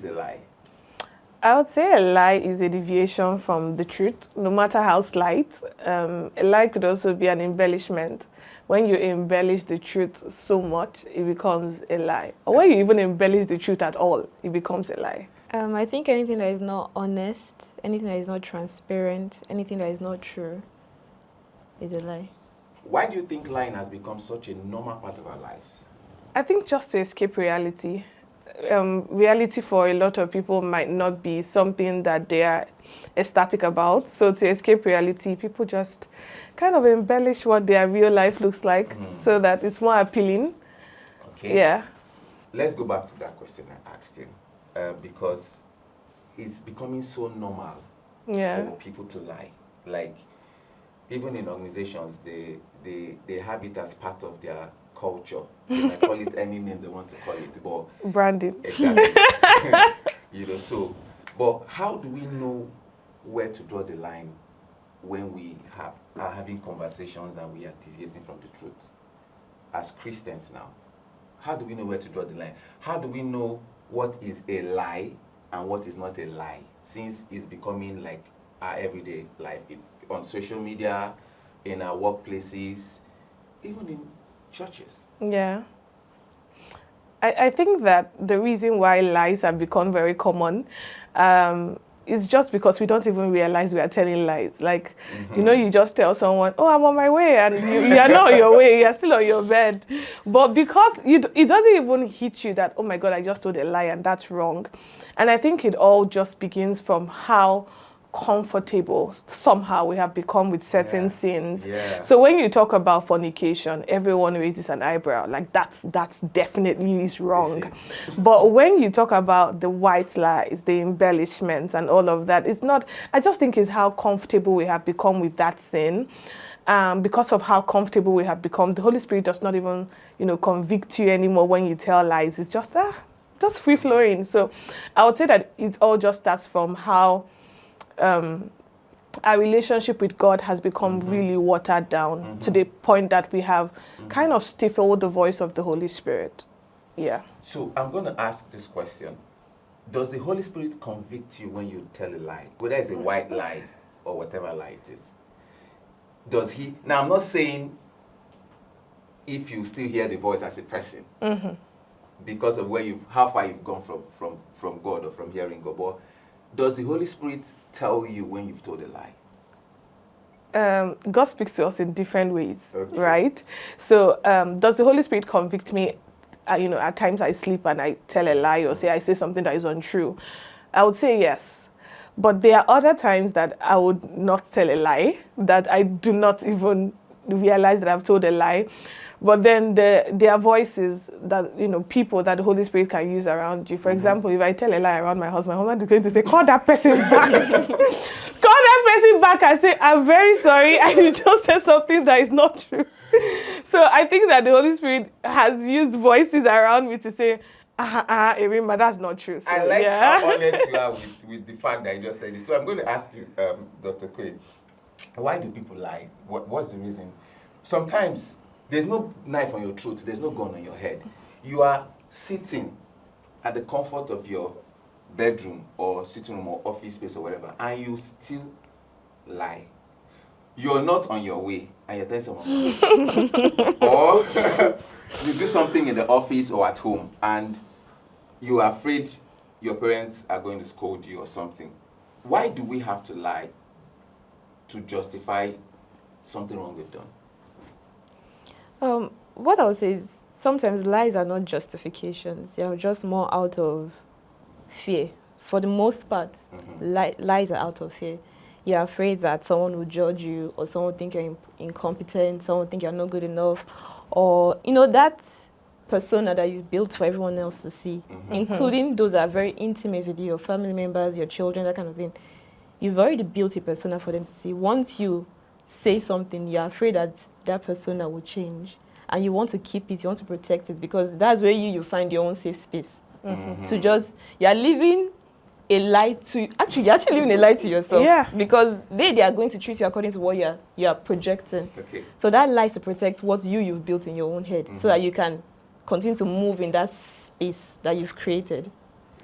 a lie? I would say a lie is a deviation from the truth, no matter how slight. A lie could also be an embellishment. When you embellish the truth so much, it becomes a lie. Or when you even embellish the truth at all, it becomes a lie. I think anything that is not honest, anything that is not transparent, anything that is not true is a lie. Why do you think lying has become such a normal part of our lives? I think just to escape reality. Reality for a lot of people might not be something that they are ecstatic about. So to escape reality, people just kind of embellish what their real life looks like so that it's more appealing. Okay. Yeah. Let's go back to that question I asked you. Because it's becoming so normal for people to lie. Like, even in organizations, they have it as part of their culture. They might call it any name they want to call it, but branding. Exactly. So, but how do we know where to draw the line when we are having conversations and we are deviating from the truth? As Christians now, how do we know where to draw the line? How do we know what is a lie and what is not a lie, since it's becoming like our everyday life on social media, in our workplaces, even in churches? Yeah. I think that the reason why lies have become very common is just because we don't even realize we are telling lies. Like, you just tell someone, oh, I'm on my way, and you are not on your way, you're still on your bed. But because it doesn't even hit you that, oh my God, I just told a lie and that's wrong. And I think it all just begins from how comfortable somehow we have become with certain sins. Yeah. So when you talk about fornication, everyone raises an eyebrow, like that's definitely is wrong. But when you talk about the white lies, the embellishments and all of that, it's not, I just think it's how comfortable we have become with that sin. Because of how comfortable we have become, the Holy Spirit does not even, convict you anymore when you tell lies. It's just free flowing. So I would say that it all just starts from how our relationship with God has become really watered down to the point that we have kind of stifled the voice of the Holy Spirit. Yeah. So I'm going to ask this question. Does the Holy Spirit convict you when you tell a lie, whether it's a white lie or whatever lie it is? Does he? Now, I'm not saying if you still hear the voice as a person, because of how far you've gone from God or from hearing God, but does the Holy Spirit tell you when you've told a lie? God speaks to us in different ways, right? So does the Holy Spirit convict me? At times I sleep and I tell a lie or I say something that is untrue. I would say yes. But there are other times that I would not tell a lie, that I do not even realize that I've told a lie. But then there are voices that, people that the Holy Spirit can use around you. For example, if I tell a lie around my husband is going to say, call that person back. Call that person back and say, I'm very sorry, and you just said something that is not true. So I think that the Holy Spirit has used voices around me to say, Irima, that's not true. So, I like how honest you are with the fact that you just said this. So I'm going to ask you, Dr. Quaid, why do people lie? What's the reason? Sometimes there's no knife on your throat, there's no gun on your head. You are sitting at the comfort of your bedroom or sitting room or office space or whatever, and you still lie. You're not on your way, and you're telling someone. Or you do something in the office or at home, and you are afraid your parents are going to scold you or something. Why do we have to lie to justify something wrong we've done? What I would say is sometimes lies are not justifications. They are just more out of fear. For the most part, lies are out of fear. You're afraid that someone will judge you, or someone will think you're incompetent, someone will think you're not good enough, or, that persona that you've built for everyone else to see, including those that are very intimate with you, your family members, your children, that kind of thing. You've already built a persona for them to see. Once you say something, you're afraid that that persona will change, and you want to keep it, you want to protect it, because that's where you find your own safe space. You're living a lie to, you're actually living a lie to yourself, because they are going to treat you according to what you are projecting. So that lie to protect what you've built in your own head, so that you can continue to move in that space that you've created.